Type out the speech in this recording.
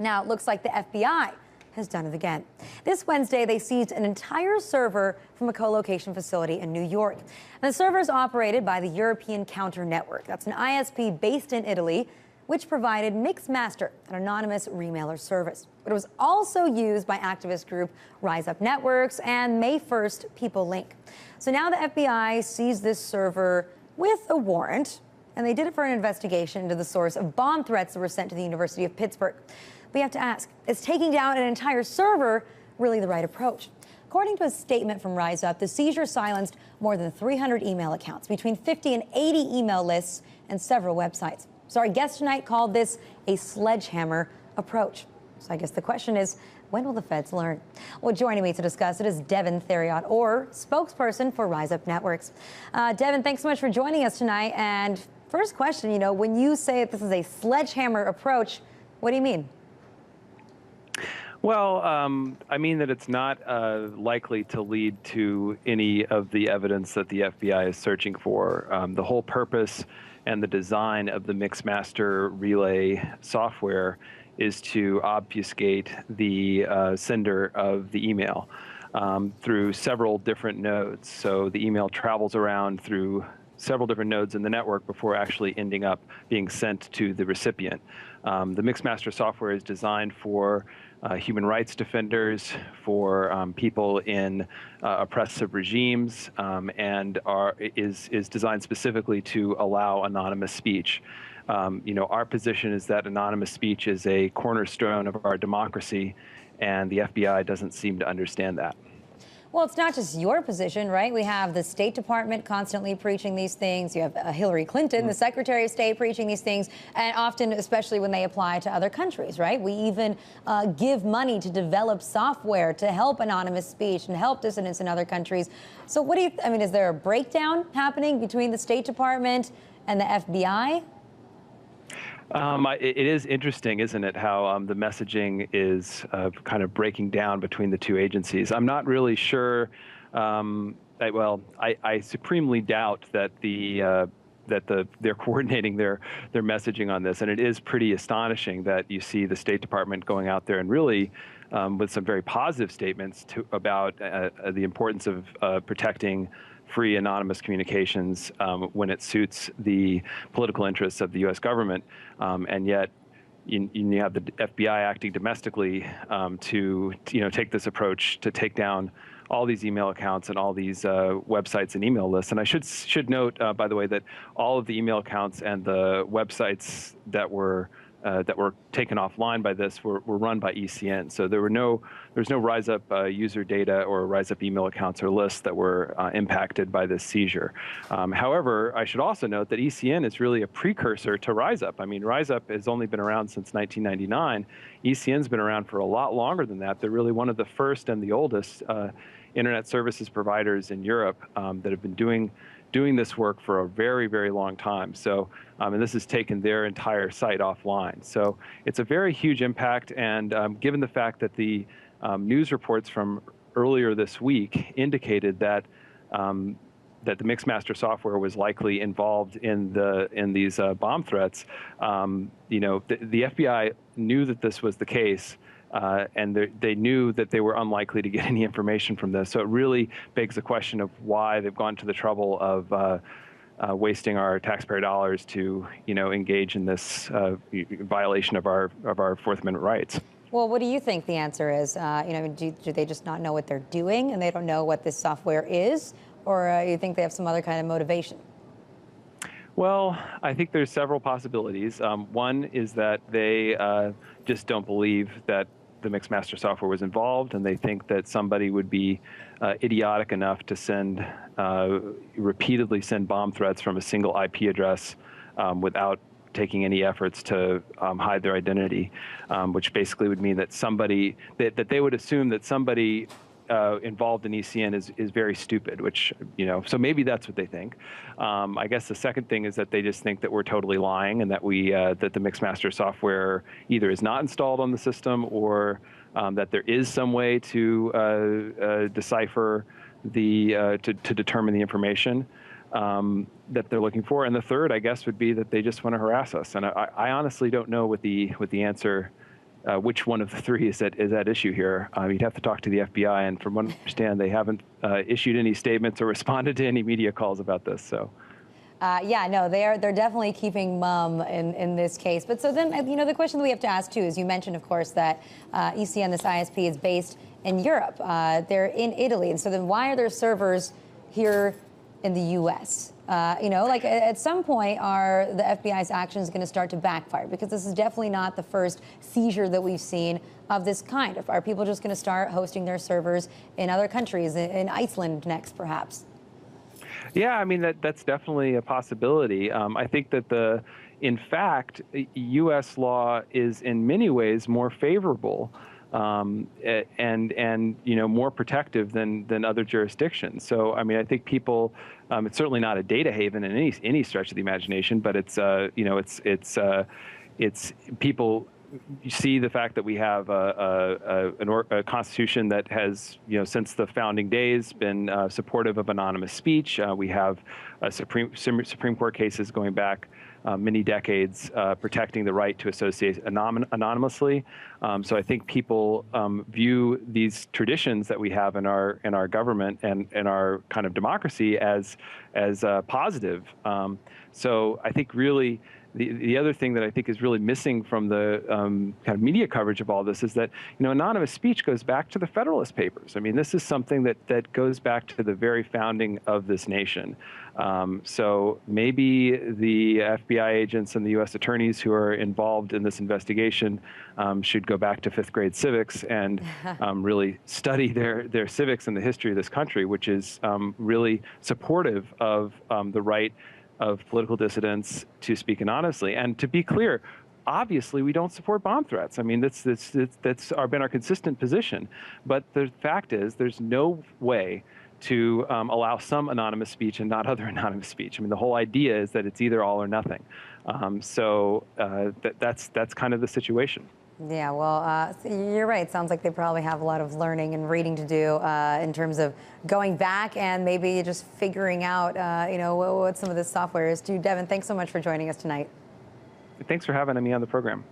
Now, it looks like the FBI has done it again. This Wednesday, they seized an entire server from a co-location facility in New York. And the server is operated by the European Counter Network. That's an ISP based in Italy, which provided Mixmaster, an anonymous remailer service. But it was also used by activist group Riseup Networks and May 1st People Link. So now the FBI seized this server with a warrant, and they did it for an investigation into the source of bomb threats that were sent to the University of Pittsburgh. We have to ask, is taking down an entire server really the right approach? According to a statement from Riseup, the seizure silenced more than 300 email accounts, between 50 and 80 email lists, and several websites. So our guest tonight called this a sledgehammer approach. So I guess the question is, when will the feds learn? Well, joining me to discuss it is Devin Theriot-Orr, spokesperson for Riseup Networks. Devin, thanks so much for joining us tonight. And first question, when you say that this is a sledgehammer approach, what do you mean? Well, I mean that it's not likely to lead to any of the evidence that the FBI is searching for. The whole purpose and the design of the Mixmaster relay software is to obfuscate the sender of the email through several different nodes. So the email travels around through several different nodes in the network before actually ending up being sent to the recipient. The Mixmaster software is designed for human rights defenders, for people in oppressive regimes, and is designed specifically to allow anonymous speech. Our position is that anonymous speech is a cornerstone of our democracy, and the FBI doesn't seem to understand that. Well, it's not just your position, right? We have the State Department constantly preaching these things. You have Hillary Clinton, the Secretary of State, preaching these things, and often, especially when they apply to other countries, right? We even give money to develop software to help anonymous speech and help dissidents in other countries. So what do you, is there a breakdown happening between the State Department and the FBI? It is interesting, isn't it, how the messaging is kind of breaking down between the two agencies. I'm not really sure. I supremely doubt that they're coordinating their messaging on this, and it is pretty astonishing that you see the State Department going out there and really with some very positive statements about the importance of protecting free anonymous communications when it suits the political interests of the U.S. government, and yet you have the FBI acting domestically to take this approach to take down all these email accounts and all these websites and email lists. And I should note, by the way, that all of the email accounts and the websites that were taken offline by this were run by ECN. So there's no Riseup user data or Riseup email accounts or lists that were impacted by this seizure. However, I should also note that ECN is really a precursor to Riseup. Riseup has only been around since 1999. ECN's been around for a lot longer than that. They're really one of the first and the oldest internet services providers in Europe that have been doing this work for a very, very long time. So, and this has taken their entire site offline. So it's a very huge impact. And given the fact that the news reports from earlier this week indicated that that the Mixmaster software was likely involved in these bomb threats, the FBI knew that this was the case. And they knew that they were unlikely to get any information from this. So it really begs the question of why they've gone to the trouble of wasting our taxpayer dollars to, engage in this violation of our Fourth Amendment rights. Well, what do you think the answer is? Do they just not know what they're doing and they don't know what this software is? Or you think they have some other kind of motivation? Well, I think there's several possibilities. One is that they just don't believe that the Mixmaster software was involved, and they think that somebody would be idiotic enough to repeatedly send bomb threats from a single IP address without taking any efforts to hide their identity, which basically would mean that that they would assume that somebody involved in ECN is very stupid, which, so maybe that's what they think. I guess the second thing is that they just think that we're totally lying and that that the Mixmaster software either is not installed on the system or that there is some way to decipher to determine the information that they're looking for. And the third, I guess, would be that they just want to harass us. And I honestly don't know what the answer which one of the three is at issue here. You'd have to talk to the FBI, and from what I understand, they haven't issued any statements or responded to any media calls about this. So. Yeah, no, they're definitely keeping mum in this case. But so then, the question that we have to ask, too, is you mentioned, of course, that ECN, this ISP, is based in Europe. They're in Italy. And so then why are there servers here in the U.S.? At some point, are the FBI's actions going to start to backfire? Because this is definitely not the first seizure that we've seen of this kind. Are people just going to start hosting their servers in other countries, in Iceland next, perhaps? Yeah, I mean, that's definitely a possibility. I think that in fact, U.S. law is in many ways more favorable and more protective than other jurisdictions. So, I mean, I think people, it's certainly not a data haven in any stretch of the imagination, but it's people. You see the fact that we have a constitution that has, since the founding days, been supportive of anonymous speech. We have Supreme Court cases going back many decades protecting the right to associate anonymously. So I think people view these traditions that we have in our government and in our kind of democracy as positive. So I think really. The other thing that I think is really missing from the kind of media coverage of all this is that, anonymous speech goes back to the Federalist Papers. I mean, this is something that goes back to the very founding of this nation. So maybe the FBI agents and the U.S. attorneys who are involved in this investigation should go back to fifth grade civics and really study their civics and the history of this country, which is really supportive of the right of political dissidents to speak anonymously. And to be clear, obviously we don't support bomb threats. I mean, that's been our consistent position. But the fact is, there's no way to allow some anonymous speech and not other anonymous speech. I mean, the whole idea is that it's either all or nothing. So that's kind of the situation. Yeah, well, you're right. Sounds like they probably have a lot of learning and reading to do in terms of going back and maybe just figuring out, what some of this software is. Devin, thanks so much for joining us tonight. Thanks for having me on the program.